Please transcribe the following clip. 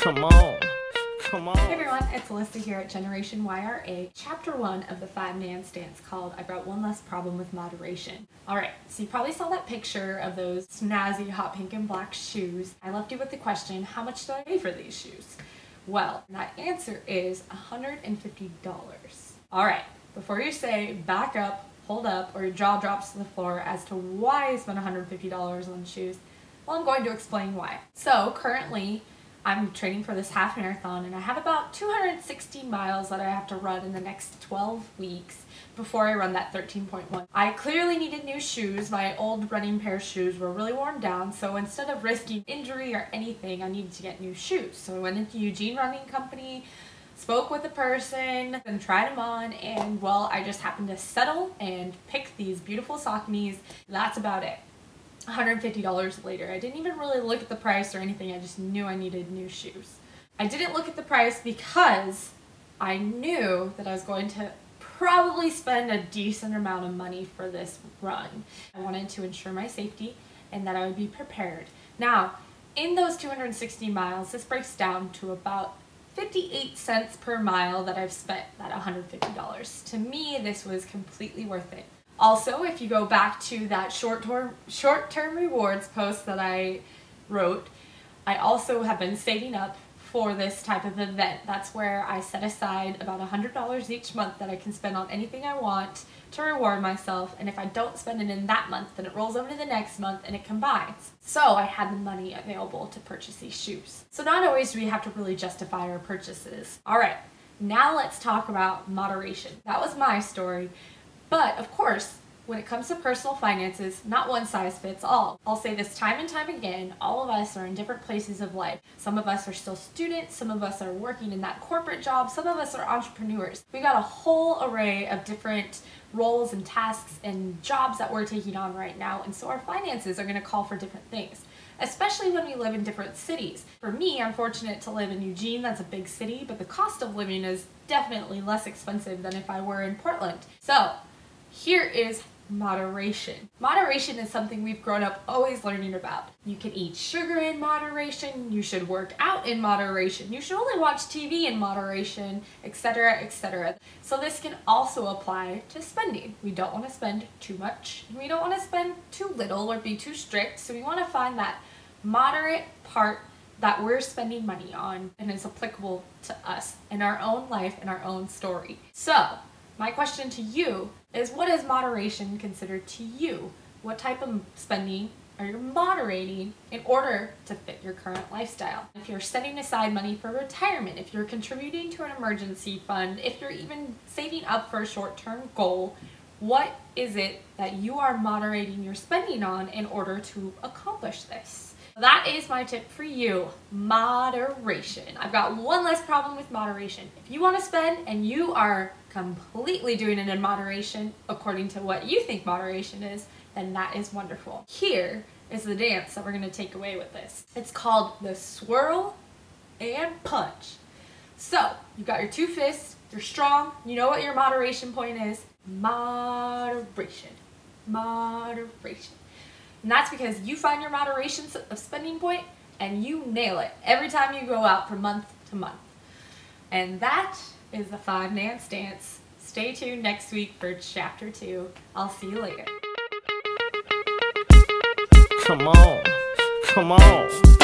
Come on. Come on. Hey everyone, it's Alyssa here at Generation YRA, Chapter 1 of the FiveNance dance called I Brought One Less Problem with Moderation. Alright, so you probably saw that picture of those snazzy hot pink and black shoes. I left you with the question, how much do I pay for these shoes? Well, that answer is $150. Alright, before you say back up, hold up, or your jaw drops to the floor as to why I spent $150 on shoes, well, I'm going to explain why. So currently, I'm training for this half marathon and I have about 260 miles that I have to run in the next 12 weeks before I run that 13.1. I clearly needed new shoes. My old running pair of shoes were really worn down, so instead of risking injury or anything, I needed to get new shoes. So I went into Eugene Running Company, spoke with a person, and tried them on, and well, I just happened to settle and pick these beautiful Sauconys. That's about it. $150 later. I didn't even really look at the price or anything. I just knew I needed new shoes. I didn't look at the price because I knew that I was going to probably spend a decent amount of money for this run. I wanted to ensure my safety and that I would be prepared. Now, in those 260 miles, this breaks down to about 58 cents per mile that I've spent that $150. To me, this was completely worth it. Also, if you go back to that short-term rewards post that I wrote, I also have been saving up for this type of event. That's where I set aside about $100 each month that I can spend on anything I want to reward myself, and if I don't spend it in that month, then it rolls over to the next month and it combines. So I had the money available to purchase these shoes. So not always do we have to really justify our purchases. Alright, now let's talk about moderation. That was my story. But, of course, when it comes to personal finances, not one size fits all. I'll say this time and time again, all of us are in different places of life. Some of us are still students, some of us are working in that corporate job, some of us are entrepreneurs. We got a whole array of different roles and tasks and jobs that we're taking on right now, and so our finances are going to call for different things, especially when we live in different cities. For me, I'm fortunate to live in Eugene, that's a big city, but the cost of living is definitely less expensive than if I were in Portland. So, here is moderation. Moderation is something we've grown up always learning about. You can eat sugar in moderation, you should work out in moderation, you should only watch TV in moderation, etc., etc. So this can also apply to spending. We don't want to spend too much, we don't want to spend too little or be too strict, so we want to find that moderate part that we're spending money on and is applicable to us in our own life and our own story. So, my question to you is, what is moderation considered to you? What type of spending are you moderating in order to fit your current lifestyle? If you're setting aside money for retirement, if you're contributing to an emergency fund, if you're even saving up for a short-term goal, what is it that you are moderating your spending on in order to accomplish this? That is my tip for you, moderation. I've got one less problem with moderation. If you want to spend and you are completely doing it in moderation, according to what you think moderation is, then that is wonderful. Here is the dance that we're going to take away with this. It's called the swirl and punch. So, you've got your two fists, you're strong, you know what your moderation point is. Moderation. Moderation. And that's because you find your moderation of spending point and you nail it every time you go out from month to month. And that is the FiveNance dance. Stay tuned next week for Chapter 2. I'll see you later. Come on. Come on.